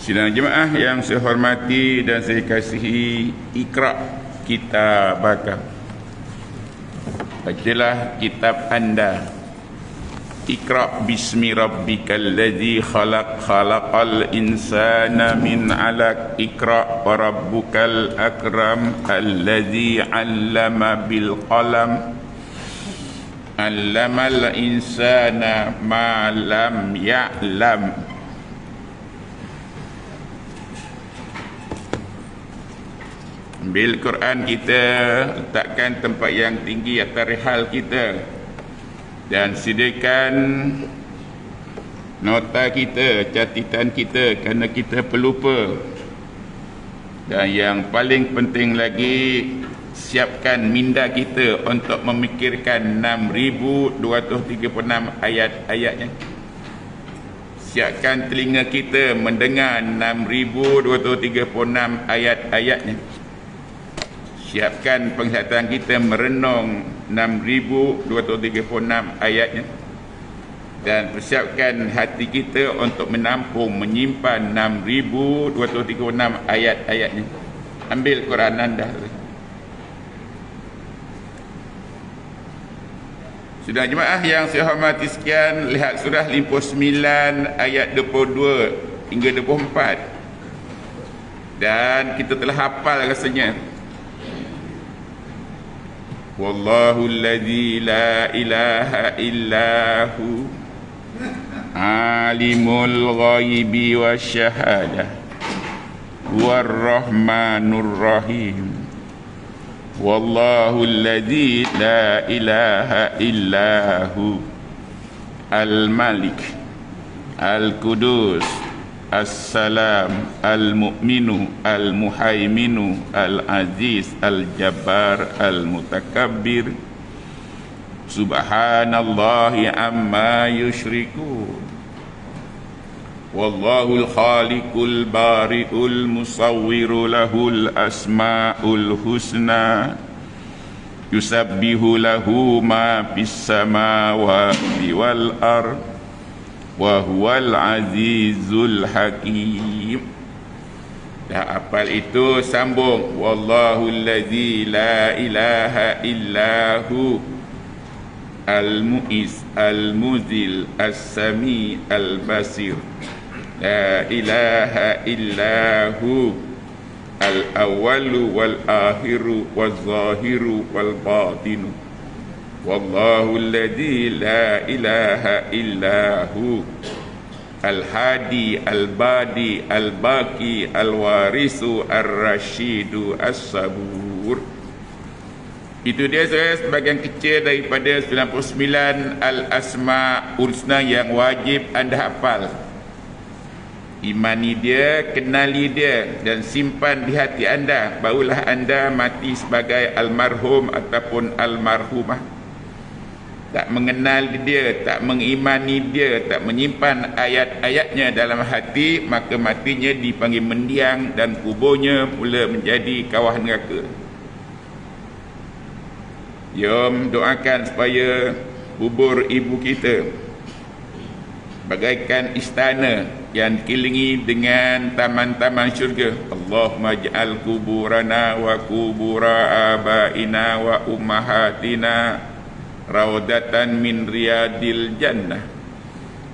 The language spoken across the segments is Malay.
Sidang jemaah yang saya hormati dan saya kasihi, Iqra kitabaka. Bacalah kitab anda. Iqra bismi rabbikal ladzi khalaq, khalaqal insana min 'alaq. Iqra wa rabbukal akram alladzi 'allama bil qalam, 'allamal insana ma lam ya'lam. Ambil Quran kita, letakkan tempat yang tinggi atas rihal kita, dan sediakan nota kita, catatan kita, kerana kita pelupa. Dan yang paling penting lagi, siapkan minda kita untuk memikirkan 6,236 ayat-ayatnya. Siapkan telinga kita mendengar 6,236 ayat-ayatnya. Siapkan penglihatan kita merenung 6,236 ayatnya. Dan persiapkan hati kita untuk menampung, menyimpan 6,236 ayat-ayatnya. Ambil Quran anda. Sudah jemaah yang saya hormati sekian, lihat surah 59 ayat 22 hingga 24. Dan kita telah hafal rasanya. Wallahu alladzi la ilaha illahu alimul ghaibi wasyahadah warrahmanur rahim. Wallahu alladzi la ilaha illahu al-malik al-qudus as-salam al-mu'minu al-muhaiminu al-aziz al-jabbar al-mutakabbir. Subhanallahi amma yushrikun. Wallahul khaliqul bari'ul musawwiru lahul asma'ul husna. Yusabbihu lahu ma fis samawati wal ardh wa huwal azizul hakim. Dah apal itu, sambung. Wallahu allazi la ilaha illahu al-mu'iz al-muzil as-sami al-basir. La ilaha illahu al-awwalu wal-akhiru wal-zahiru wal-batinu. Wallahu alladzi la ilaha illahu al-hadi al-badi al-baqi al-warisu ar-rashidu as-sabur. Itu dia saya sebagian kecil daripada 99 al-asma'ul husna yang wajib anda hafal. Imani dia, kenali dia, dan simpan di hati anda. Barulah anda mati sebagai almarhum ataupun almarhumah. Tak mengenal dia, tak mengimani dia, tak menyimpan ayat-ayatnya dalam hati, maka matinya dipanggil mendiang dan kuburnya pula menjadi kawah neraka. Jom doakan supaya kubur ibu kita bagaikan istana yang dikelilingi dengan taman-taman syurga. Allahumma ja'al kuburana wa kubura abaina wa ummahatina raudatan min riyadil jannah,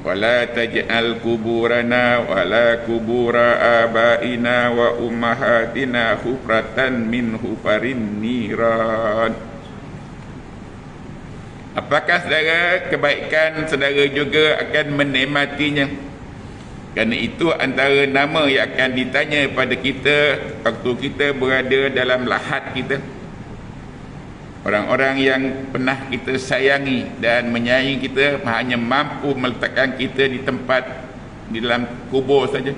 wala taj'al kuburana wala kubura abaina wa ummahatina hufratan min hufarin niran. Apakah saudara, kebaikan saudara juga akan menikmatinya. Kerana itu antara nama yang akan ditanya pada kita waktu kita berada dalam lahat kita. Orang-orang yang pernah kita sayangi dan menyayangi kita hanya mampu meletakkan kita di tempat di dalam kubur saja.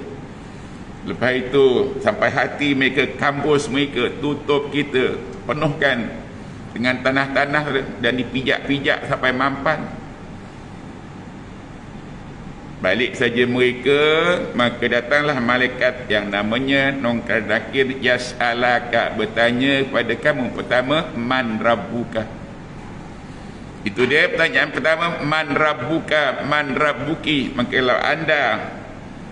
Lepas itu sampai hati mereka, kampus mereka, tutup kita, penuhkan dengan tanah-tanah dan dipijak-pijak sampai mampan. Balik saja mereka, maka datanglah malaikat yang namanya Munkar Nakir yas'alaka, bertanya kepada kamu. Pertama, man rabbuka. Itu dia pertanyaan pertama, man rabbuka, man rabbuki. Maka kalau anda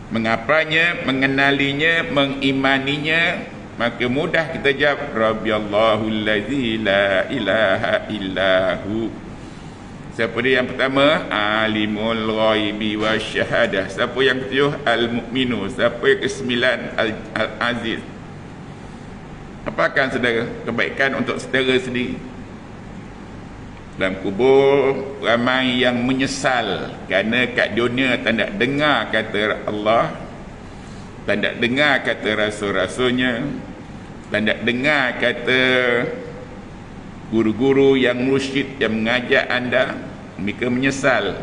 mengapanya, mengenalinya, mengimaninya, maka mudah kita jawab Rabbiyallahu allazi la ilaha illahu. Siapa dia yang pertama? Alimul ghaibi wasyahadah. Siapa yang ketujuh? Al-mu'minu. Siapa yang kesembilan? Al-aziz. Apakah saudara kebaikan untuk saudara sendiri? Dalam kubur ramai yang menyesal kerana kat dunia tak nak dengar kata Allah, tak nak dengar kata rasul-rasulnya, tak nak dengar kata guru-guru yang mursyid yang mengajak anda. Mereka menyesal.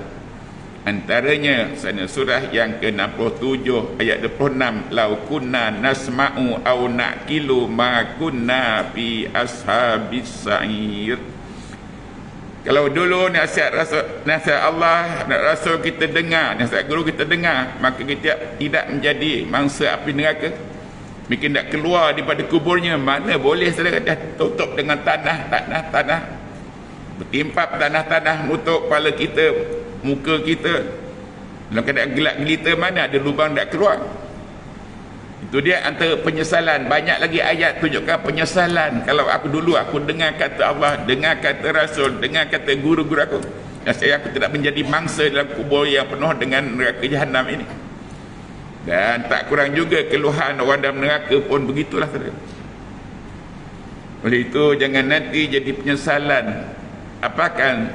Antaranya sana surah yang ke-67 ayat 26, lau kunna nasma'u aw naqilu ma kunna fi ashabis sa'ir. Kalau dulu nasihat Allah, Rasul kita dengar, nasihat guru kita dengar, maka kita tidak menjadi mangsa api neraka. Mereka nak keluar daripada kuburnya. Mana boleh saudara, dah tutup dengan tanah. Bertimpap tanah-tanah nutup kepala kita, muka kita. Dalam keadaan gelap gelita, mana ada lubang nak keluar. Itu dia antara penyesalan. Banyak lagi ayat tunjukkan penyesalan. Kalau aku dulu aku dengar kata Allah, dengar kata Rasul, dengar kata guru-guru aku, saya aku tidak menjadi mangsa dalam kubur yang penuh dengan neraka jahanam ini. Dan tak kurang juga keluhan orang dalam neraka pun begitulah saudara. Oleh itu jangan nanti jadi penyesalan. Apakah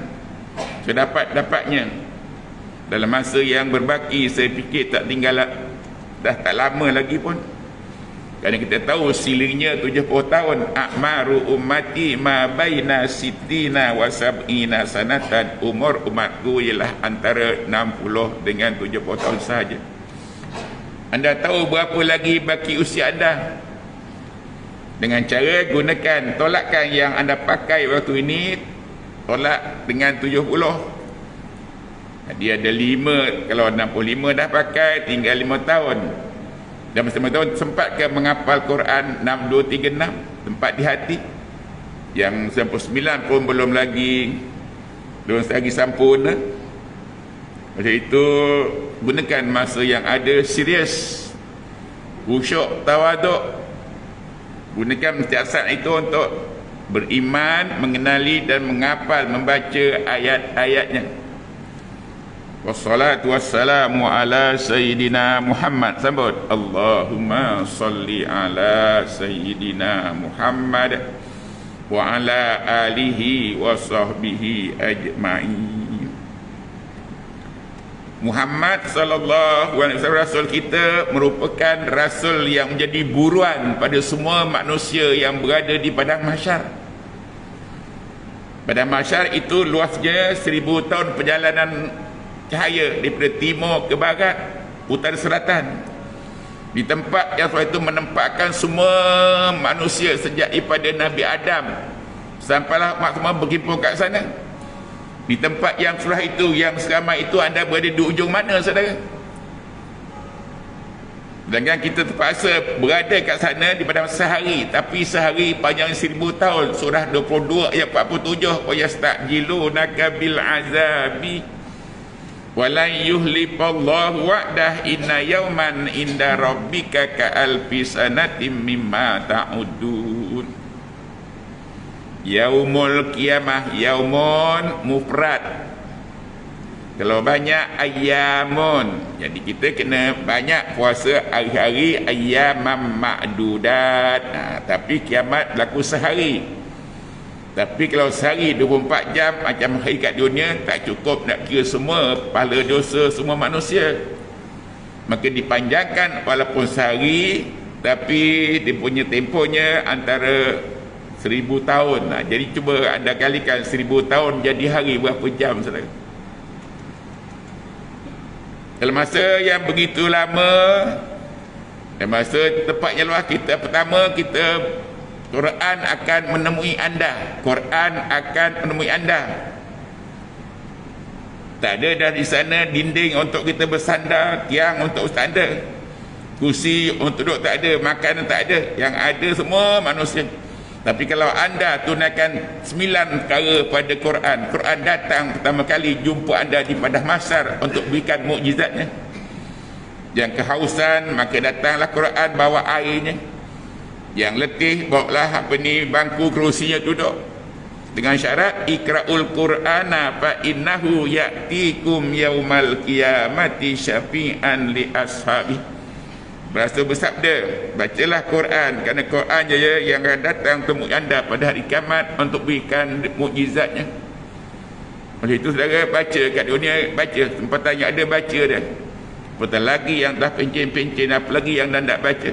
saya dapatnya dalam masa yang berbaki. Saya fikir tak tinggal dah tak lama lagi pun, kerana kita tahu silingnya 70 tahun. A'maru ummati ma baina sittina wa sab'ina sanatan. Umur umatku ialah antara 60 dengan 70 tahun sahaja. Anda tahu berapa lagi baki usia anda? Dengan cara gunakan tolakan yang anda pakai waktu ini, tolak dengan 70. Dia ada 5. Kalau 65 dah pakai, tinggal 5 tahun. Dan masa 5 tahun sempat ke menghafal Quran 6236 tempat di hati. Yang 99 pun belum lagi sempurna. Oleh itu gunakan masa yang ada serius, khusyuk, tawaduk. Gunakan siasat itu untuk beriman, mengenali dan menghafal, membaca ayat-ayatnya. Wassalatu wassalamu ala Sayyidina Muhammad. Sambut Allahumma salli ala Sayyidina Muhammad wa ala alihi wa sahbihi ajma'in. Muhammad sallallahu alaihi wasallam, rasul kita, merupakan rasul yang menjadi buruan pada semua manusia yang berada di padang mahsyar. Padang mahsyar itu luasnya 1000 tahun perjalanan cahaya daripada timur ke barat, utara selatan. Di tempat yang itu menempatkan semua manusia sejak daripada Nabi Adam sampailah umat semua berhimpun kat sana. Di tempat yang surah itu, yang seramai itu, anda berada di ujung mana saudara? Sedangkan kita terpaksa berada kat sana di pada sehari, tapi sehari panjang 1000 tahun. Surah 22 ayat 47, wa yasta'jilunaka bil azabi walan yuhlifallahu wa'dah inna yawman inda rabbika ka alfi sanatin mimma ta'udun. Yaumul Qiyamah, yaumun mufrad. Kalau banyak ayamun, jadi kita kena banyak puasa hari-hari, ayyamam ma'dudat. Tapi kiamat berlaku sehari. Tapi kalau sehari 24 jam macam hari kat dunia, tak cukup nak kira semua pahala dosa semua manusia. Maka dipanjangkan walaupun sehari, tapi dia punya tempohnya antara 1000 tahun. Jadi cuba anda kalikan 1000 tahun jadi hari berapa jam saudara? Dalam masa yang begitu lama, dan masa tepatnya luas, kita pertama kita Quran akan menemui anda. Quran akan menemui anda. Tak ada dah di sana dinding untuk kita bersandar, tiang untuk bersandar, kursi untuk duduk tak ada, makanan tak ada. Yang ada semua manusia. Tapi kalau anda tunaikan 9 perkara pada Quran, Quran datang pertama kali jumpa anda di padang mahsyar untuk berikan mukjizatnya. Yang kehausan, maka datanglah Quran bawa airnya. Yang letih, bawalah bangku kerusinya duduk. Dengan syarat ikra'ul Qur'ana fa innahu ya'tikum yaumal qiyamati syafi'an li ashabi. Rasul bersabda, bacalah Quran, kerana Quran je yang akan datang temui anda pada hari kiamat untuk berikan mukjizatnya. Oleh itu saudara, baca kat dunia, baca sempatannya ada, baca dah. Apatah lagi yang dah pencen-pencen, apa lagi yang dah tak baca.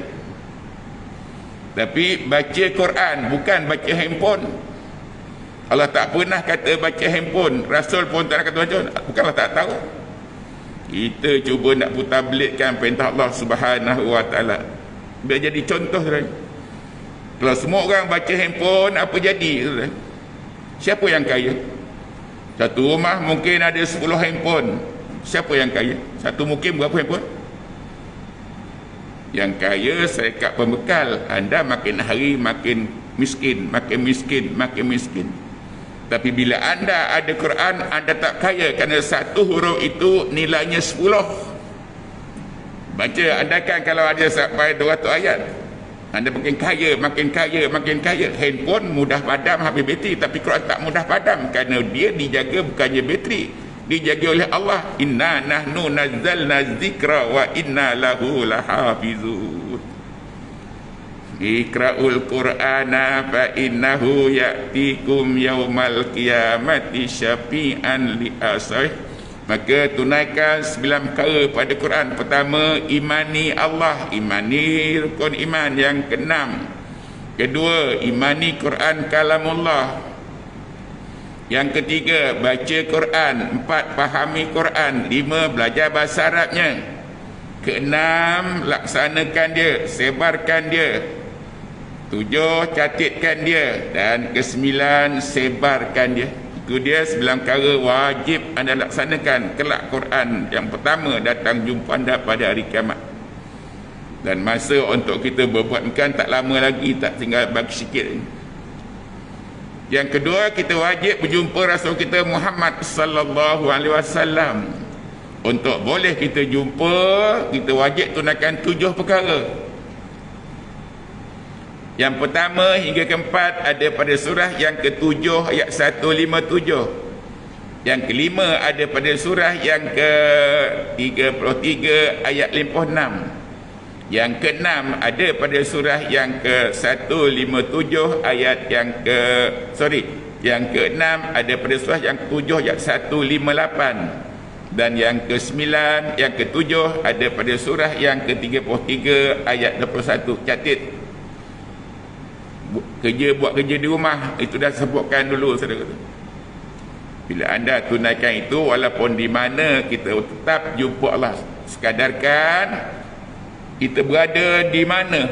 Tapi baca Quran, bukan baca handphone. Allah tak pernah kata baca handphone. Rasul pun tak kata baca, bukanlah tak tahu. Kita cuba nak putar belitkan perintah Allah Subhanahu wa taala. Biar jadi contoh saudara. Kalau semua orang baca handphone, apa jadi saudara? Siapa yang kaya? Satu rumah mungkin ada 10 handphone. Siapa yang kaya? Satu mungkin berapa handphone? Yang kaya serikat pembekal. Anda makin hari makin miskin, makin miskin, makin miskin. Tapi bila anda ada Quran, anda tak kaya, kerana satu huruf itu nilainya 10. Baca, anda kan kalau ada sampai 200 ayat, anda makin kaya, makin kaya, makin kaya. Handphone mudah padam habis bateri, tapi Quran tak mudah padam, kerana dia dijaga bukannya bateri, dijaga oleh Allah. Inna nahnu nazzalna zikra wa inna lahu lahafizun. Ikra'ul Qur'ana fa innahu ya'tikum yaumal qiyamati syafi'an li asai. Maka tunaikan 9 perkara pada Quran. Pertama, imani Allah, imani rukun iman. Yang keenam, kedua, imani Quran kalamullah. Yang ketiga, baca Quran. 4, fahami Quran. 5, belajar bahasa Arabnya. Keenam, laksanakan dia, sebarkan dia. 7, catatkan dia. Dan ke-9, sebarkan dia. Itu dia 9 perkara wajib anda laksanakan. Kelak Quran yang pertama datang jumpa anda pada hari kiamat. Dan masa untuk kita berbuatkan tak lama lagi, tak tinggal bagi sikit. Yang kedua, kita wajib berjumpa Rasul kita Muhammad sallallahu alaihi wasallam. Untuk boleh kita jumpa, kita wajib tunaikan 7 perkara. Yang pertama hingga keempat ada pada surah yang ke-7 ayat 157. Yang kelima ada pada surah yang ke-33 ayat 56. Yang keenam ada pada surah yang ke-157 ayat yang keenam ada pada surah yang ke-7 ayat 158. Dan yang ke-9, yang ke-7 ada pada surah yang ke-33 ayat 21. Catat. Buat kerja di rumah, itu dah sebutkan dulu saudara. Bila anda tunaikan itu, walaupun di mana kita tetap jumpa Allah. Sekadarkan kita berada di mana,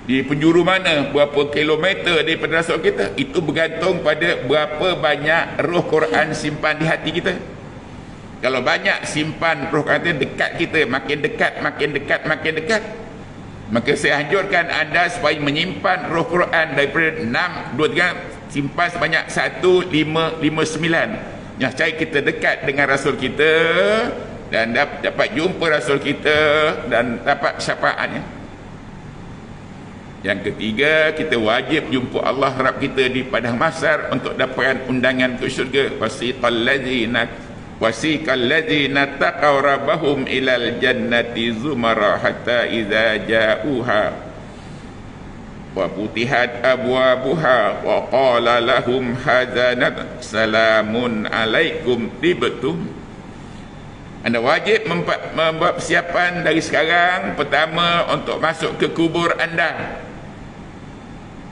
di penjuru mana, berapa kilometer daripada Rasul kita, itu bergantung pada berapa banyak roh Quran simpan di hati kita. Kalau banyak simpan roh Quran dekat kita, makin dekat, makin dekat, makin dekat, maka saya anjurkan anda supaya menyimpan roh Quran daripada 6, 2, 3, simpan sebanyak 1559. Yang cari kita dekat dengan Rasul kita dan dapat jumpa Rasul kita dan dapat syafaatnya. Yang ketiga, kita wajib jumpa Allah Rabb kita di padang mahsyar untuk dapatkan undangan ke syurga. Wasiqal ladzina taqaw rabbahum ilal jannati zumara hatta idza ja'uha wa futihat abwabuha wa qala lahum hazanat salamun alaikum tibtum. Anda wajib membuat persiapan dari sekarang. Pertama, untuk masuk ke kubur anda.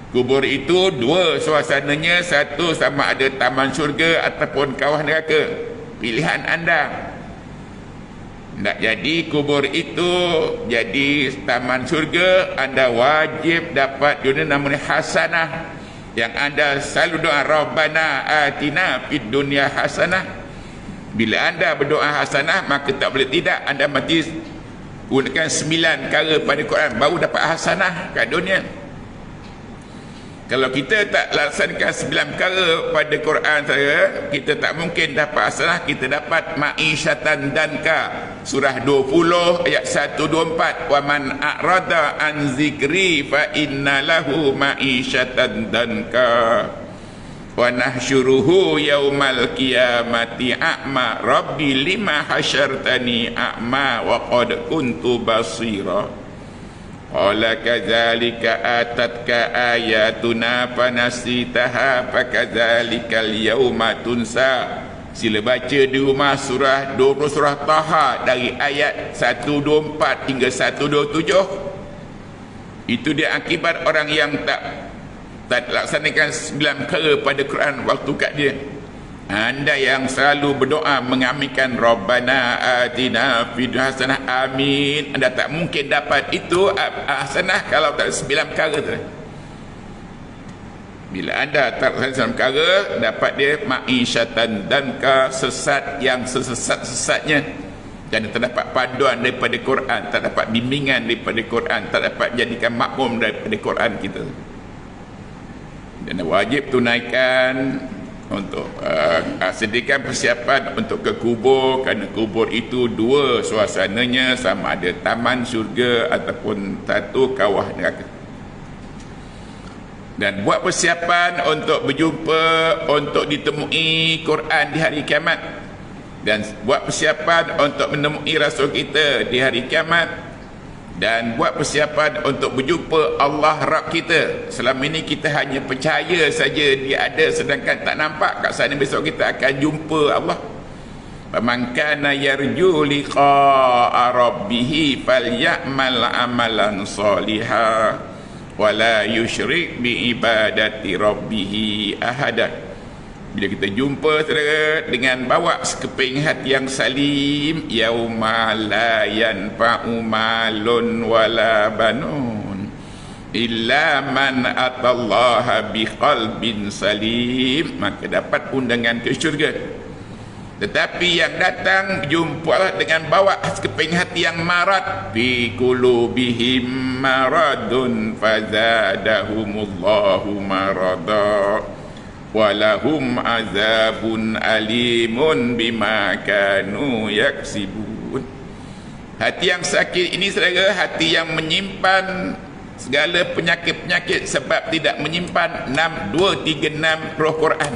Kubur itu dua suasananya, satu sama ada taman syurga ataupun kawah neraka. Pilihan anda. Nak jadi kubur itu jadi taman syurga, anda wajib dapat dunia namanya hasanah, yang anda selalu doa Rabbana atina fid dunya hasanah. Bila anda berdoa hasanah, maka tak boleh tidak anda mesti gunakan 9 perkara pada Quran baru dapat hasanah kat dunia. Kalau kita tak laksanakan 9 perkara pada Quran saya, kita tak mungkin dapat hasanah. Kita dapat ma'isyatan danka, surah 20 ayat 124, wa man a'rada an zikri fa inna lahu ma'isyatan danka wa nahsyuruhu yaumal qiyamati a'ma rabbi lima hasyartani a'ma wa qad kuntu basira qala kadzalika atatka ayatuna fanasitaha fakadzalikal yauma tunsa. Sila baca di rumah surah 20 surah Taha dari ayat 124 hingga 127. Itu dia akibat orang yang tak laksanakan 9 perkara pada Quran waktu kat dia. Anda yang selalu berdoa mengaminkan Rabbana atina fid hasanah, amin, anda tak mungkin dapat itu hasanah kalau tak 9 perkara tu. Bila anda tak laksanakan perkara, dapat dia ma'isyatan danka, sesat yang sesat-sesatnya. Dan tak dapat panduan daripada Quran, tak dapat bimbingan daripada Quran, tak dapat jadikan makmum daripada Quran kita. Dan wajib tunaikan untuk sediakan persiapan untuk ke kubur, kerana kubur itu dua suasananya, sama ada taman syurga ataupun satu kawah neraka. Dan buat persiapan untuk berjumpa, untuk ditemui Quran di hari kiamat, dan buat persiapan untuk menemui Rasul kita di hari kiamat, dan buat persiapan untuk berjumpa Allah Rabb kita. Selama ini kita hanya percaya saja dia ada, sedangkan tak nampak kat sana besok kita akan jumpa Allah. Faman kana yarju liqa'a rabbih falyamal amalan shalihan wala yusyrik bi ibadati rabbih ahada. Bila kita jumpa saudara dengan bawa sekeping hati yang salim, yauma la yanfa'u malun wala banun illa man atallaha biqalbin salim, maka dapat undangan ke syurga. Tetapi yang datang jumpa dengan bawa sekeping hati yang marat, fi qulubihim maradun fazadahumullahu marada walahum azabun alimun bima kanu yaksibun. Hati yang sakit ini saudara, hati yang menyimpan segala penyakit-penyakit sebab tidak menyimpan 6236 roh Quran.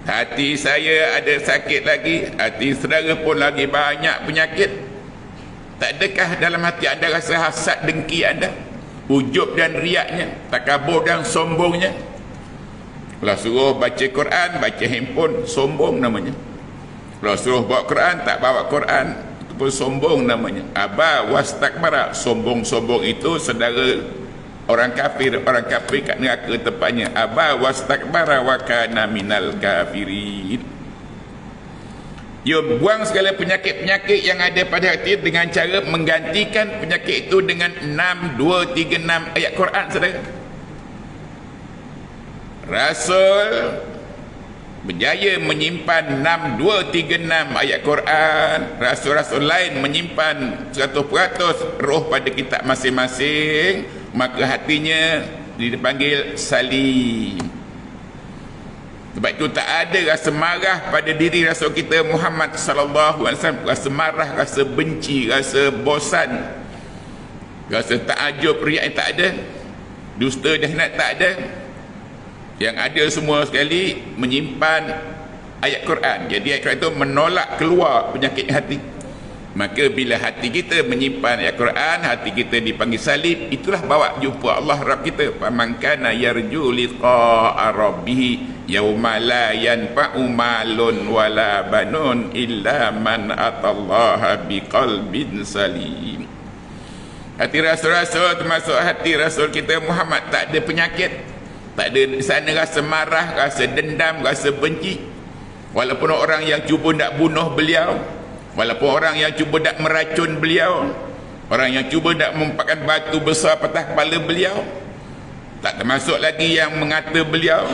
Hati saya ada sakit lagi, hati saudara pun lagi banyak penyakit. Tak adakah dalam hati anda rasa hasad dengki anda, ujub dan riaknya, takabur dan sombongnya? Kalau suruh baca Quran, baca handphone, sombong namanya. Kalau suruh bawa Quran, tak bawa Quran, itu pun sombong namanya. Aba wastakbara, sombong-sombong itu saudara orang kafir kat neraka tempatnya. Aba wastakbara wa kana minal kafirin. Dia buang segala penyakit-penyakit yang ada pada hati dengan cara menggantikan penyakit itu dengan 6236 ayat Quran saudara. Rasul berjaya menyimpan 6236 ayat Quran. Rasul-rasul lain menyimpan 100% roh pada kitab masing-masing, maka hatinya dipanggil salim. Sebab itu tak ada rasa marah pada diri Rasul kita Muhammad sallallahu alaihi wasallam, rasa marah, rasa benci, rasa bosan, rasa takjub, riak tak ada, dusta jahanat tak ada. Yang ada semua sekali menyimpan ayat Quran. Jadi ayat Quran itu menolak keluar penyakit hati. Maka bila hati kita menyimpan ayat Quran, hati kita dipanggil salim, itulah bawa jumpa Allah Rabb kita. Faman kana yarju liqa'a rabbih yauma la yanfa'u malun wala banun illa man atallaha biqalbin salim. Hati rasul-rasul termasuk hati rasul kita Muhammad tak ada penyakit, tak ada di sana rasa marah, rasa dendam, rasa benci. Walaupun orang yang cuba nak bunuh beliau, walaupun orang yang cuba nak meracun beliau, orang yang cuba nak mempakan batu besar patah kepala beliau, tak termasuk lagi yang mengata beliau,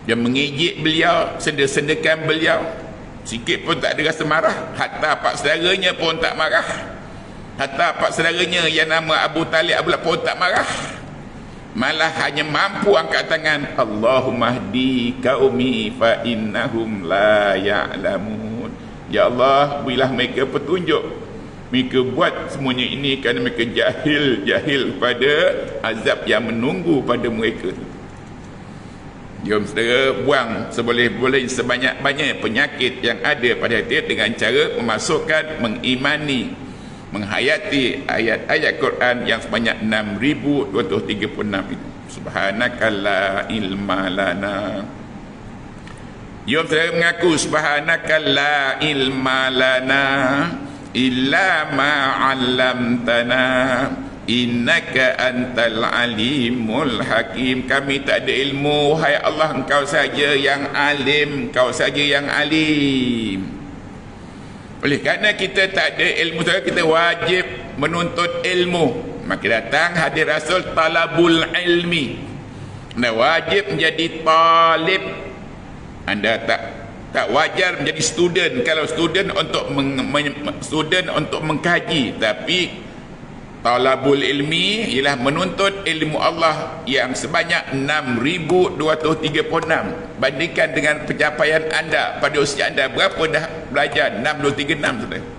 yang mengejek beliau, senda-sendakan beliau, sikit pun tak ada rasa marah. Hatta pak saudaranya pun tak marah. Hatta pak saudaranya yang nama Abu Talib Abu Lahab pun tak marah. Malah hanya mampu angkat tangan, Allahumma hdi qaumi fa innahum la ya'lamun. Ya Allah, berilah mereka petunjuk. Mereka buat semuanya ini kerana mereka jahil pada azab yang menunggu pada mereka. Jom saudara, buang seboleh-boleh sebanyak-banyak penyakit yang ada pada hati dengan cara memasukkan, mengimani, menghayati ayat-ayat Quran yang sebanyak 6,236 itu. Subhanakalla ilma lana. Jom saudara mengaku, subhanakalla ilma lana illa ma'allamtana innaka antal alimul hakim. Kami tak ada ilmu, hai Allah, engkau saja yang alim, engkau saja yang alim. Oleh kerana kita tak ada ilmu, kita wajib menuntut ilmu. Maka datang hadis Rasul, talabul ilmi. Anda wajib menjadi talib. Anda tak wajar menjadi student. Kalau student untuk mengkaji, tapi talabul ilmi ialah menuntut ilmu Allah yang sebanyak 6,236. Bandingkan dengan pencapaian anda pada usia anda, berapa dah belajar? 6,236 sudah.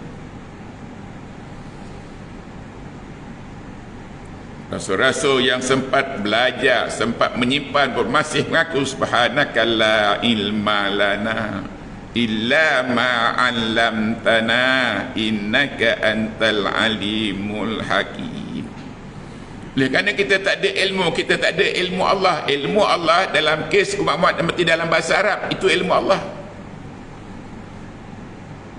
Rasul-rasul yang sempat belajar, sempat menyimpan pun masih mengaku subhanaka la ilma lana illa ma 'allamtana innaka antal alimul hakim. Oleh kerana kita tak ada ilmu, kita tak ada ilmu Allah. Ilmu Allah dalam kes Muhammad dalam bahasa Arab, itu ilmu Allah.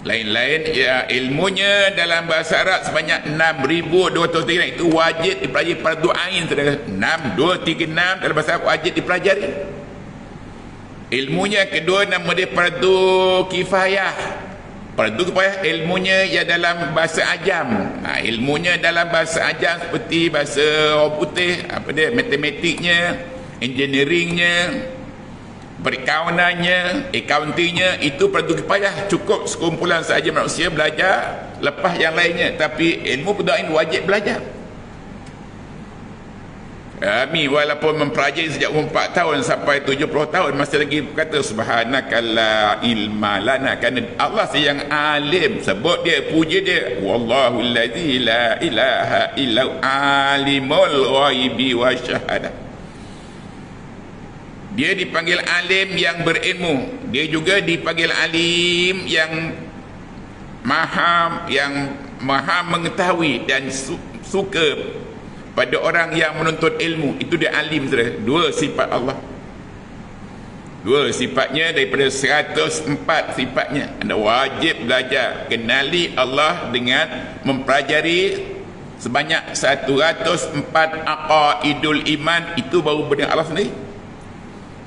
Lain-lain ya, ilmunya dalam bahasa Arab sebanyak 6,236 itu wajib dipelajari, fardu ain. 6,236 dalam bahasa Arab wajib dipelajari. Ilmunya kedua nama dia fardu kifayah. Fardu kifayah ilmunya ya dalam bahasa Ajam. Ilmunya dalam bahasa Ajam seperti bahasa orang putih, apa dia, matematiknya, engineeringnya, perikaunannya, accountingnya, itu fardu kifayah. Cukup sekumpulan sahaja manusia belajar, lepas yang lainnya. Tapi ilmu fardu ain wajib belajar. Kami walaupun mempelajari sejak umur 4 tahun sampai 70 tahun masih lagi berkata subhanaka la ilma lana, kerana Allah yang alim. Sebut dia, puji dia, wallahu allazi la ilaha illa alimul ghaibi wasyahadah. Dia dipanggil alim yang berilmu, dia juga dipanggil alim yang maha mengetahui dan suka pada orang yang menuntut ilmu. Itu dia alim, saudara. Dua sifat Allah, dua sifatnya daripada 104 sifatnya. Anda wajib belajar, kenali Allah dengan mempelajari sebanyak 104 aqaidul iman. Itu baru benar Allah sendiri.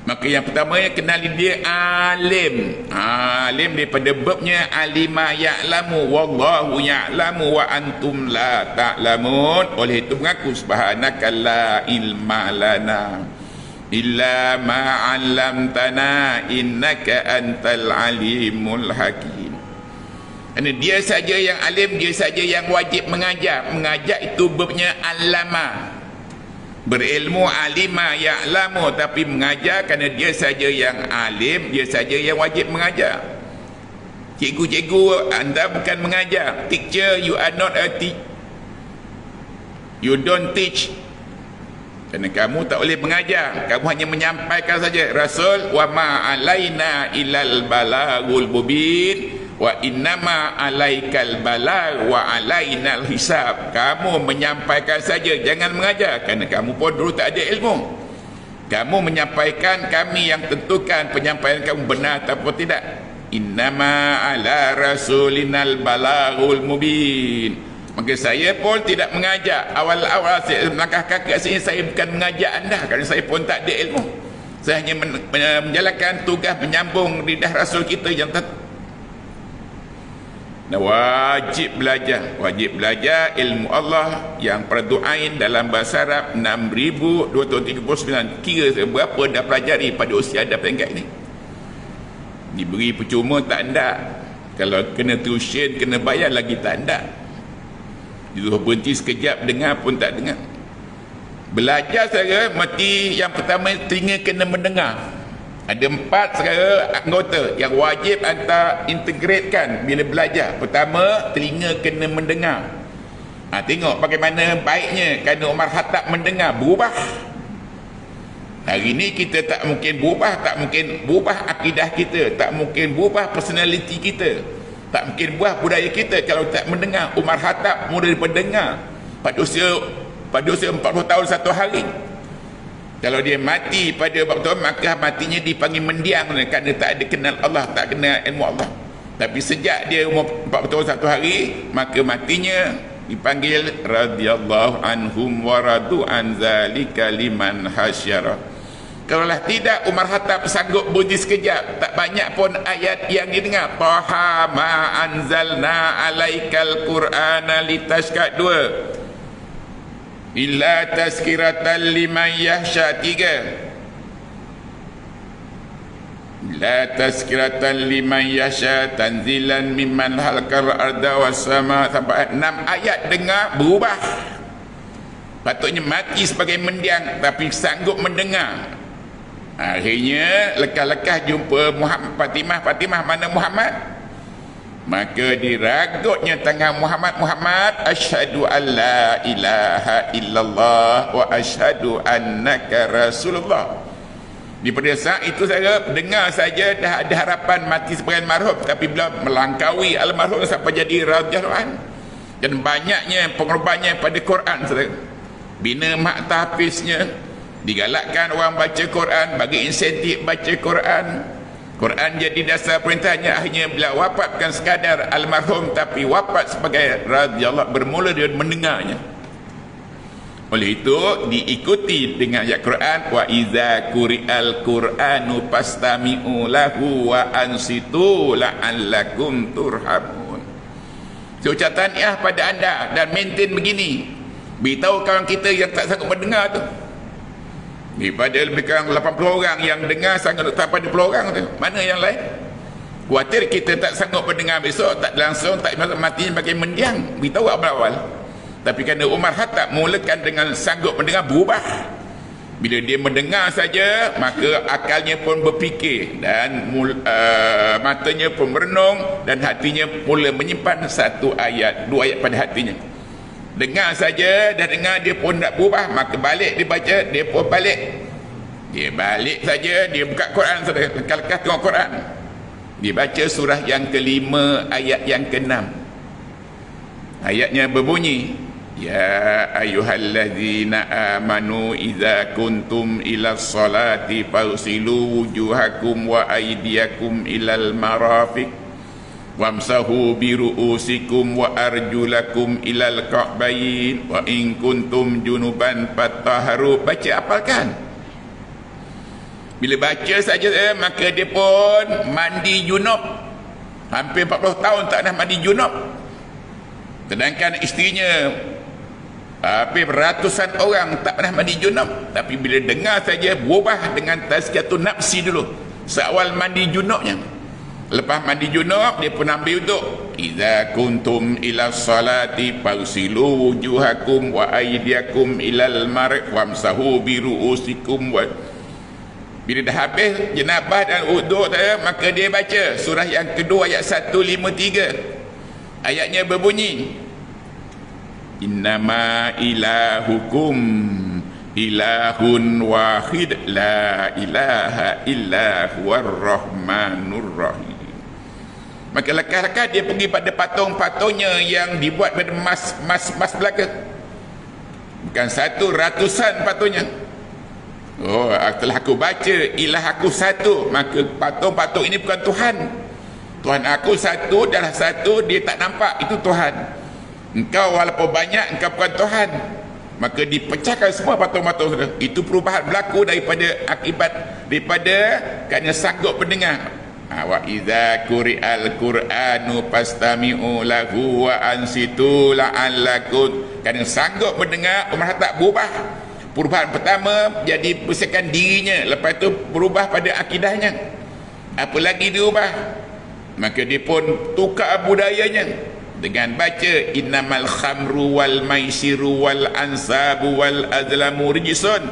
Maka yang pertama, kenali dia alim. Alim daripada babnya alima ya'lamu wallahu ya'lamu wa antum la ta'lamun. Oleh itu mengaku subhanaka la ilma lana illa ma 'allamtana innaka antal alimul hakim. Kerana dia saja yang alim, dia saja yang wajib mengajar. Mengajar itu babnya alama. Berilmu alima ya'lamu, tapi mengajar kerana dia saja yang alim, dia saja yang wajib mengajar. Cikgu-cikgu, anda bukan mengajar. Teacher, you are not a you don't teach. Kerana kamu tak boleh mengajar, kamu hanya menyampaikan saja. Rasul, wa ma alaina ilal balagul mubin wa innama alaikal balag wa alainal hisab. Kamu menyampaikan saja, jangan mengajar, kerana kamu pun dulu tak ada ilmu. Kamu menyampaikan, kami yang tentukan penyampaian kamu benar ataupun tidak. Innama ala rasulinal balagul mubin. Maka saya pun tidak mengajar. Awal-awal saya melangkah kaki sini, saya bukan mengajar anda, kerana saya pun tak ada ilmu. Saya hanya menjalankan tugas menyambung lidah Rasul kita yang wajib belajar ilmu Allah yang fardu ain dalam bahasa Arab 6,239. Kira berapa dah pelajari pada usia anda peringkat ini. Diberi percuma tak anda. Kalau kena tuition, kena bayar lagi tak anda. Disuruh berhenti sekejap, dengar pun tak dengar. Belajar saya mesti yang pertama telinga kena mendengar. Ada 4 sekarang anggota yang wajib anda integratekan bila belajar. Pertama, telinga kena mendengar. Tengok bagaimana baiknya kerana Umar Khattab mendengar, berubah. Hari ni kita tak mungkin berubah, tak mungkin berubah akidah kita, tak mungkin berubah personality kita, tak mungkin berubah budaya kita kalau tak mendengar. Umar Khattab mula daripada dengar pada usia 40 tahun 1 hari. Kalau dia mati pada 40 tahun, maka matinya dipanggil mendiang kerana tak ada kenal Allah, tak kenal ilmu Allah. Tapi sejak dia umur 40 tahun 1 hari, maka matinya dipanggil radhiyallahu anhum wa radu an zalika liman hasyara. Kalaulah tidak, Umar Khattab sanggup bunyi sekejap, tak banyak pun ayat yang didengar. Taha ma anzalna alaikal qur'ana litashqa 2 illa tazkiratan liman yahsha 3 la tazkiratan liman yahsha tanzilan mimman halakal arda wassama sampai 6 ayat dengar berubah. Patutnya mati sebagai mendiang tapi sanggup mendengar. Akhirnya lekas-lekas jumpa Fatimah mana Muhammad? Maka diragutnya tangan Muhammad, asyhadu an la ilaha illallah wa asyhadu annaka rasulullah. Daripada saat itu saya dengar saja dah ada harapan mati sebagai almarhum, tapi bila melangkaui almarhum sampai jadi radhiyallahu an, dan banyaknya pengorbanannya pada Quran, saudara. Bina mak tahfiznya, digalakkan orang baca Quran, bagi insentif baca Quran. Quran jadi dasar perintahnya. Akhirnya bila wafat bukan sekadar almarhum, tapi wafat sebagai radhiyallahu, bermula dia mendengarnya. Oleh itu diikuti dengan ayat Quran, wa iza quri'al qur'anu fastami'u lahu wa ansitu la'allakum turhamun. So catatan pada anda dan maintain begini. Beritahu kawan kita yang tak sanggup mendengar tu. Daripada lebih kurang 80 orang yang dengar sangat tak pada 10 orang tu. Mana yang lain? Khawatir kita tak sanggup mendengar besok, tak langsung, tak mati sebagai mendiang. Beritahu awal-awal. Tapi kerana Umar Khattab mulakan dengan sanggup mendengar, berubah. Bila dia mendengar saja, maka akalnya pun berfikir, dan matanya pun merenung, dan hatinya mula menyimpan 1 ayat, 2 ayat pada hatinya. Dengar saja, dah dengar, dia pun tak berubah, maka balik dia baca, dia pun balik. Dia balik saja, dia buka Quran, lekas-lekas tengok Quran. Dia baca surah yang ke-5 ayat yang ke-6. Ayatnya berbunyi, ya ayyuhallazina amanu idza kuntum ila sholati fagsilu wujuhakum wa aydiyakum ilal marafiq wamsahu bi ru'usikum wa arjulakum ilal ka'bayn wa in kuntum junuban fatahharu. Baca, apalkan. Bila baca saja maka dia pun mandi junub. Hampir 40 tahun tak pernah mandi junub. Sedangkan isterinya hampir ratusan orang tak pernah mandi junub. Tapi bila dengar saja, berubah dengan tazkiyatun nafsi dulu, seawal mandi junubnya. Lepas mandi junub, dia pun ambil untuk idza kuntum ila salati fagsilu wujuhakum wa aydiyakum ilal marafiq wamsahu bi ru'usikum wa. Bila dah habis jenabah dan uduk saya, maka dia baca surah yang kedua ayat 153. Ayatnya berbunyi, innama ilahukum ilahun wahid la ilaha illa huwar rahmanur rahim. Maka lekas-lekas dia pergi pada patung-patungnya yang dibuat pada emas belaka. Bukan 100, ratusan patungnya. Oh, setelah aku baca ilah aku satu, maka patung-patung ini bukan Tuhan. Tuhan aku satu, adalah satu, dia tak nampak, itu Tuhan. Engkau walaupun banyak, engkau bukan Tuhan. Maka dipecahkan semua patung-patung. Itu perubahan berlaku daripada akibat, daripada kerana sanggup mendengar. Wa idza quri'al qur'anu fastami'u lahu wa ansitu la'allakum. Kerana sanggup mendengar, Umar Khattab berubah. Perubahan pertama jadi bersihkan dirinya, lepas tu berubah pada akidahnya. Apa lagi diubah? Maka dia pun tukar budayanya dengan baca innamal khamru wal maisiru wal ansabu wal azlamu rijsun.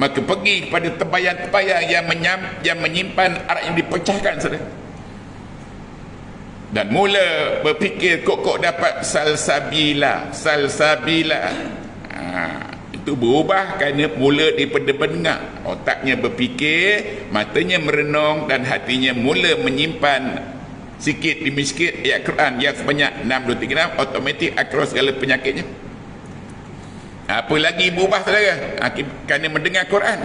maka pergi kepada tebayan-tebayan yang menyimpan arak yang dipecahkan saudara. Dan mula berfikir kok dapat salsabila. Itu berubah kerana mula daripada mendengar. Otaknya berfikir, matanya merenung dan hatinya mula menyimpan sikit demi sikit ayat Quran yang sebanyak 626, automatik across segala penyakitnya. Apa lagi berubah saudara? Kerana mendengar Quran.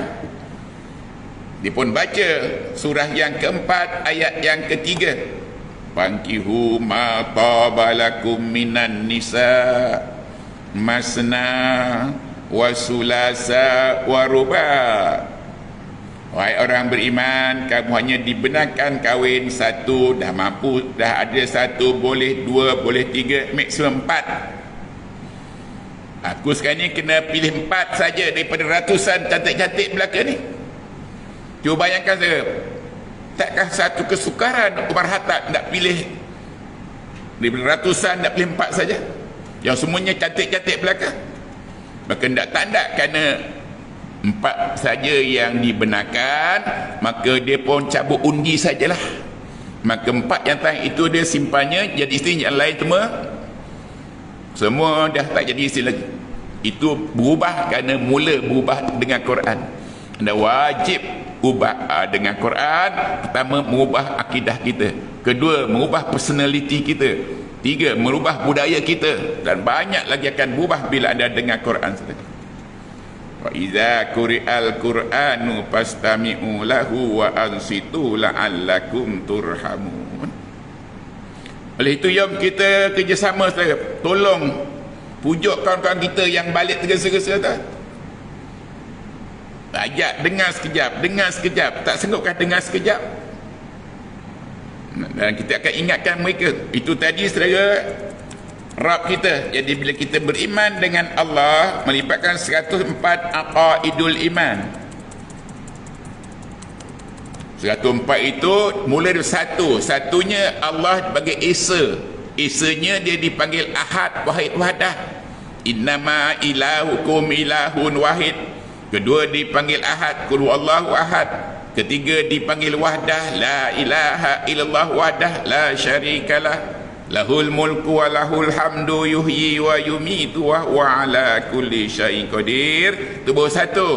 Dia pun baca surah yang keempat ayat yang ketiga. Fankihu ma tabalakum minan nisa masna wa sulasa wa ruba. Wahai orang beriman, kamu hanya dibenarkan kahwin satu, dah mampu, dah ada satu, boleh dua, boleh tiga, maksimum 4. Aku sekarang ni kena pilih 4 saja daripada ratusan cantik-cantik belaka ni. Cuba bayangkan saya, takkah satu kesukaran Umar Khattab nak pilih daripada ratusan, nak pilih 4 saja yang semuanya cantik-cantik belaka? Maka tak tanda kerana 4 saja yang dibenarkan, maka dia pun cabut undi sajalah. Maka 4 yang tang itu dia simpannya, jadi isteri yang lain semua dah tak jadi isteri lagi. Itu berubah kerana mula berubah dengan Quran. Anda wajib ubah dengan Quran. Pertama, mengubah akidah kita. Kedua, mengubah personality kita. Tiga, merubah budaya kita. Dan banyak lagi akan berubah bila anda dengar Quran. Wa iza quri'al Qur'anu fastami'u lahu wa ansitu la'allakum turhamun. Oleh itu, jom kita kerjasama saudara. Tolong pujuk kawan-kawan kita yang balik tergesa-gesa tu. Ajak dengar sekejap, tak sanggupkah dengar sekejap? Dan kita akan ingatkan mereka. Itu tadi saudara, Rabb kita. Jadi bila kita beriman dengan Allah, melibatkan 104 aqaidul iman. 104 itu mula dari satunya Allah bagi Esa. Esanya dia dipanggil Ahad, Wahid, Wahdah. Innama ilahukum ilahun wahid. Kedua dipanggil Ahad, Qul huwallahu ahad. Ketiga dipanggil Wahdah, la ilaha illallah wahdah la syarikalah. Lahul mulku wa lahul hamdu yuhyi wa yumitu wa huwa ala kulli syai'in qadir. Itu baru satu.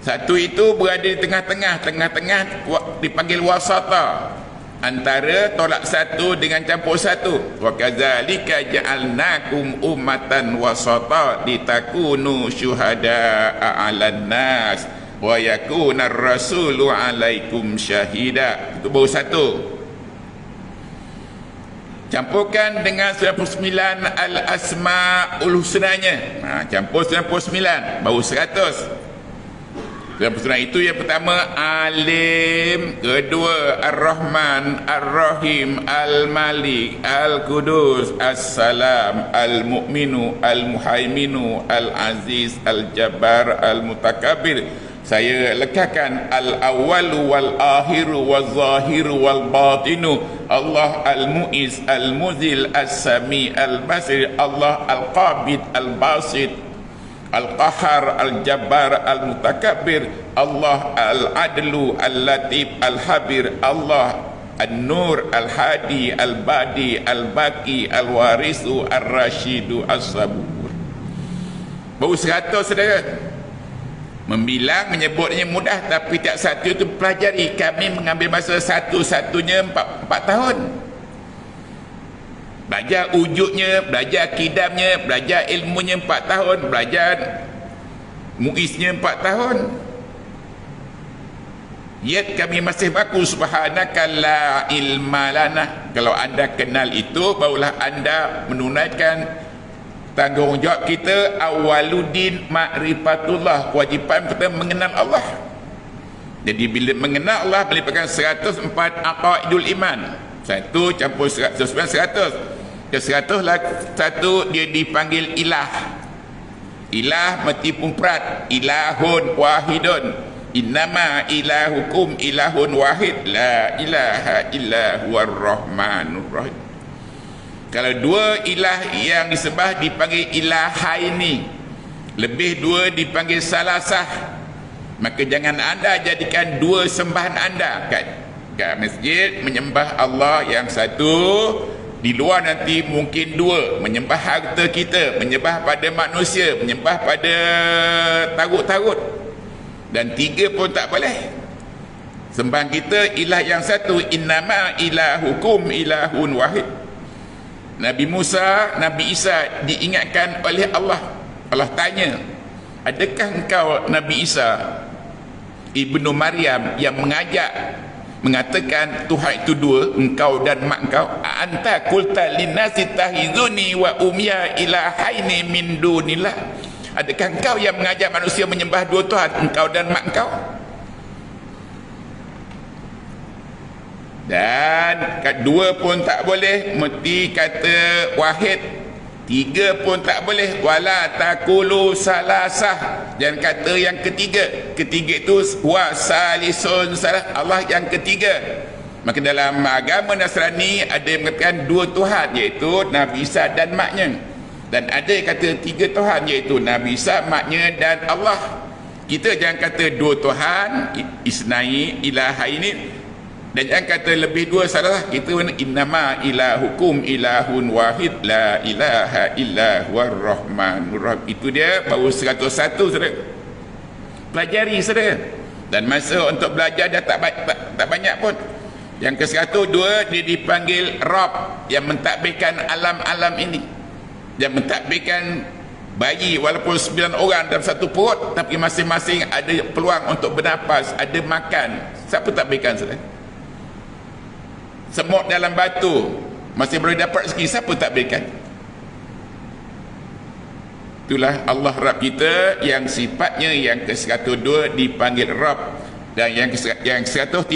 Satu itu berada di tengah-tengah dipanggil wasata. Antara tolak satu dengan campur satu. Wa kadzalika ja'alnakum ummatan wasata litakunu syuhada'a 'alan nas wa yakuna ar-rasulu 'alaikum syahida. Itu baru satu. Campurkan dengan 99 al-asma'ul husnanya. Campur 99 baru 100. Dalam surah itu yang pertama Alim, kedua Ar-Rahman, Ar-Rahim, Al-Malik, Al-Qudus, As-Salam, Al-Mu'minu, Al-Muhaiminu, Al-Aziz, Al-Jabbar, Al-Mutakabir. Saya letakkan Al-Awwalu Wal-Akhiru Wal-Zahiru Wal-Batinu. Allah Al-Mu'iz, Al-Muzil, As-Sami, Al-Basir. Allah Al-Qabid, Al-Basit, Al-Qahar, Al-Jabbar, Al-Mutakabbir. Allah Al-Adlu, Al-Latif, Al-Habir. Allah An-Nur, Al-Hadi, Al-Badi, Al-Baqi, Al-Warisu, Al-Rashidu, As-Sabur. Baru 100 saudara. Membilang, menyebutnya mudah, tapi tak satu itu pelajari. Kami mengambil masa satu-satunya 4 tahun. Belajar wujudnya, belajar kidamnya, belajar ilmunya 4 tahun, belajar muiznya 4 tahun. Yet kami masih baku subhanaka la ilma lana. Kalau anda kenal itu, barulah anda menunaikan tanggungjawab kita. Awaluddin ma'rifatullah. Kewajipan kita mengenal Allah. Jadi bila mengenal Allah, melibatkan 104 aqaidul iman. Satu campur 100. Ke 100 lah satu, dia dipanggil ilah. Ilah mati pumperat. Ilahun wahidun. Innama ilahukum ilahun wahid. La ilaha illa huwar rahmanur rahim. Kalau 2 ilah yang disembah dipanggil ilahaini. Lebih 2 dipanggil salasah. Maka jangan anda jadikan dua sembahan anda kat masjid, menyembah Allah yang satu, di luar nanti mungkin dua, menyembah harta kita, menyembah pada manusia, menyembah pada tagut-tagut, dan tiga pun tak boleh. Sembahan kita ilah yang satu, innama ilahukum ilahun wahid. Nabi Musa, Nabi Isa diingatkan oleh Allah. Allah tanya, adakah engkau Nabi Isa Ibnu Maryam yang mengatakan Tuhan itu dua, engkau dan mak engkau? Anta qulta linnasi tahizuni wa umya ilahaini min dunillah. Adakah engkau yang mengajak manusia menyembah dua Tuhan, engkau dan mak engkau? Dan dua pun tak boleh, mesti kata wahid. Tiga pun tak boleh, wala taqulu salasah, dan kata yang ketiga. Ketiga itu wasalisun salah, Allah yang ketiga. Maka dalam agama Nasrani ada yang mengatakan dua Tuhan, iaitu Nabi Isa dan maknya, dan ada yang kata tiga Tuhan, iaitu Nabi Isa, maknya dan Allah. Kita jangan kata dua Tuhan, isnai ilahaini, dan jangan kata lebih dua, salah. Kita innama ilahukum ilahun wahid la ilaha illa huwar rahmanur rahim. Itu dia baru 101, saudara. Pelajari, saudara. Dan masa untuk belajar dah tak banyak pun. Yang ke 102, dia dipanggil Rabb, yang mentadbirkan alam-alam ini, yang mentadbirkan bayi walaupun 9 orang dalam satu perut, tapi masing-masing ada peluang untuk bernafas, ada makan. Siapa takbirkan, saudara? Semut dalam batu masih boleh dapat rezeki, siapa takbirkan? Itulah Allah Rabb kita, yang sifatnya yang ke-102 dipanggil Rabb, dan yang ke-103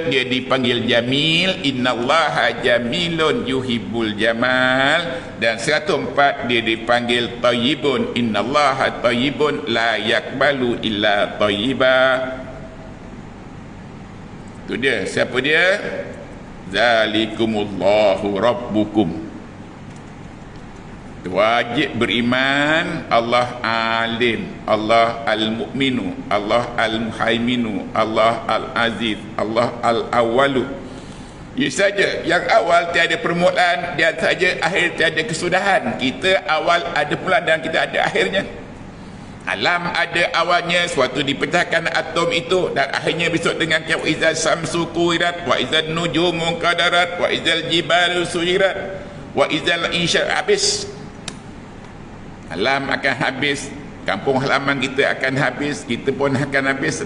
dia dipanggil Jamil, innallaha jamilun yuhibbul jamal, dan 104 dia dipanggil Tayyibun, innallaha tayyibun la yakbalu illa tayyiba. Itu dia. Siapa dia? Zalikumullahu rabbukum. Wajib beriman Allah alim, Allah al-mu'minu, Allah al-muhaiminu, Allah al-aziz, Allah al-awalu. Ia saja, yang awal tiada permulaan, dia saja akhir tiada kesudahan. Kita awal ada mula dan kita ada akhirnya. Alam ada awalnya, suatu dipecahkan atom itu, dan akhirnya besok dengan wa izal samsu kuwirat, wa izal nujumu qadarat, wa izal jibalu suyirat, wa izal insya, habis. Alam akan habis, kampung halaman kita akan habis, kita pun akan habis.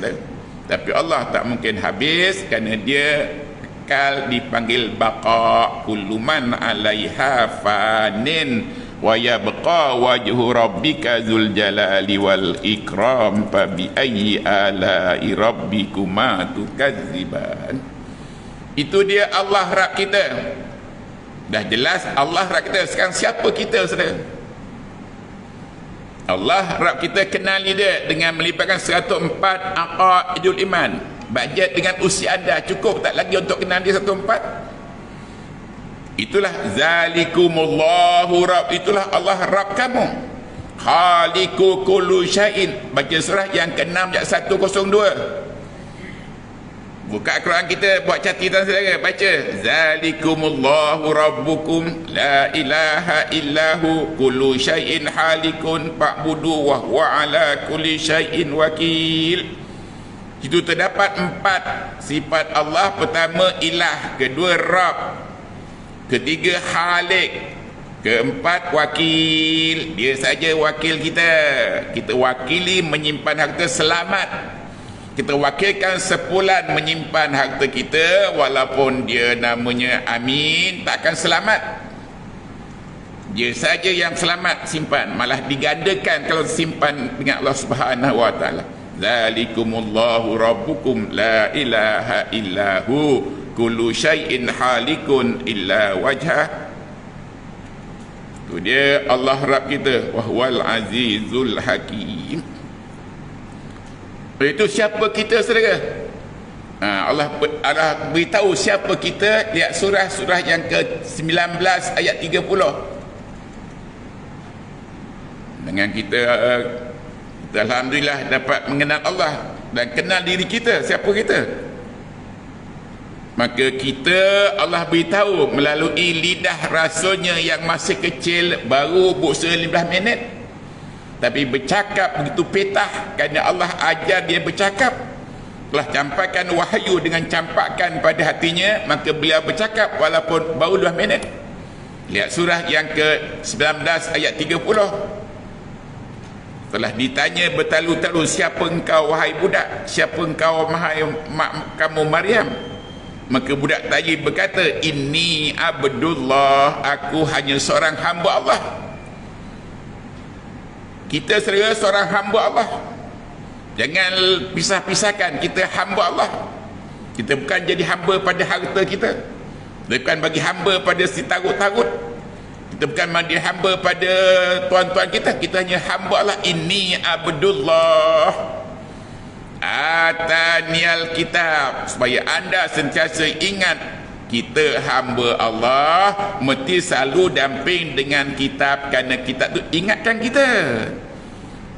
Tapi Allah tak mungkin habis, kerana dia kekal, dipanggil baqa. Kullu man 'alaiha fanin wa yabqa wajhu rabbika dzul jalali wal ikram, fa bi ayyi ala'i rabbikuma tukadziban. Itu dia Allah Rabb kita. Dah jelas Allah Rabb kita. Sekarang siapa kita, saudara? Allah Rabb kita, kenali dia dengan melibatkan 104 aqaidul iman. Bajet dengan usia anda cukup tak lagi untuk kenal dia 104? Itulah zalikumullahu Rabb, itulah Allah Rabb kamu. Khaliqu kullu syai'in. Baca surah yang ke-6 ayat 102. Buka Quran kita, buat catatan, saudara, baca zalikumullahu rabbukum la ilaha illahu kullu syai'in halikun fa'budu wa huwa ala kulli syai'in wakil. Itu terdapat 4 sifat Allah. Pertama ilah, kedua Rabb, ketiga Khalik, keempat wakil. Dia saja wakil kita. Kita wakili menyimpan harta selamat. Kita wakilkan sepulan menyimpan harta kita, walaupun dia namanya Amin, takkan selamat. Dia saja yang selamat simpan, malah digandakan kalau simpan dengan Allah Subhanahu wa taala. Zalikumullahu rabbukum la ilaha illahu kullu syai'in halikun illa wajhah. Itu dia Allah Rabb kita, wa huwal azizul hakim. Itu siapa kita, saudara? Allah beritahu siapa kita. Lihat surah yang ke-19 ayat 30. Dengan kita alhamdulillah dapat mengenal Allah. dan kenal diri kita, siapa kita. Maka kita, Allah beritahu melalui lidah rasulnya yang masih kecil, baru berusia 15 minit, tapi bercakap begitu petah, kerana Allah ajar dia bercakap. Telah campakkan wahyu dengan campakkan pada hatinya, maka beliau bercakap walaupun baru 2 minit. Lihat surah yang ke-19 ayat 30. Telah ditanya bertalu-talu, siapa engkau wahai budak, siapa engkau wahai kamu Maryam? Maka budak tadi berkata, inni abdullah, aku hanya seorang hamba Allah. Kita serta seorang hamba Allah. Jangan pisah-pisahkan, kita hamba Allah. Kita bukan jadi hamba pada harta kita, bukan bagi hamba pada si tarut-tarut, kita bukan menjadi hamba pada tuan-tuan kita. Kita hanya hamba Allah. Inni abdullah atanial kitab, supaya anda sentiasa ingat kita hamba Allah, mesti selalu damping dengan kitab, kerana kitab tu ingatkan kita.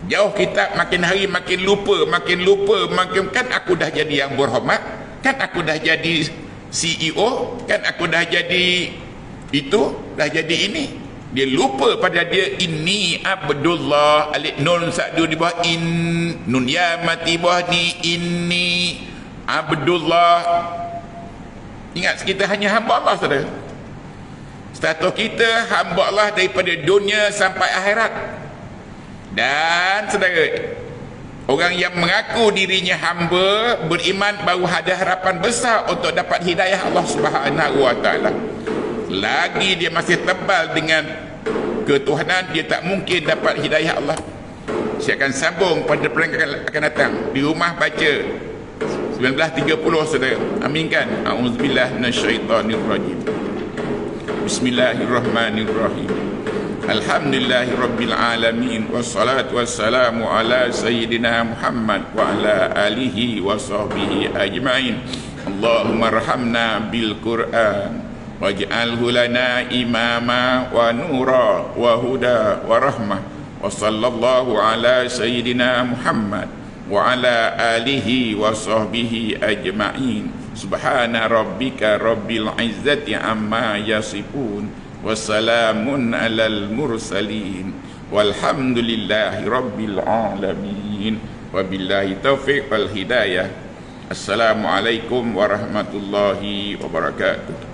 Jauh kitab, makin hari makin lupa, makin kan aku dah jadi yang berhormat, kan aku dah jadi CEO, kan aku dah jadi itu, dah jadi ini. Dia lupa pada dia, inni abdullah, alif nun sa'du di bawah in, nun ya mati bawah ni, inni abdullah. Ingat, kita hanya hamba Allah, saudara. Status kita hamba Allah daripada dunia sampai akhirat. Dan saudara, orang yang mengaku dirinya hamba, beriman, baru ada harapan besar untuk dapat hidayah Allah Subhanahu wa taala. Lagi dia masih tebal dengan ketuhanan, dia tak mungkin dapat hidayah Allah. Saya akan sambung pada perenggan akan datang. Di rumah baca 19.30, saudara. Aminkan. A'udzubillah minasyaitanirrajim. Bismillahirrahmanirrahim. Alhamdulillahi rabbil alamin, wassalatu wassalamu ala sayyidina Muhammad wa ala alihi wa sahbihi ajma'in. Allahumma rahamna bil Qur'an waj'alhu lana imama wa nura wa huda wa rahmah. Wa sallallahu ala sayyidina Muhammad wa ala alihi wa sahbihi ajma'in. Subhana rabbika rabbil izzati amma yasifun, wassalamun alal mursalin, walhamdulillahi rabbil alamin, wabillahi taufiq wal hidayah. Assalamualaikum warahmatullahi wabarakatuh.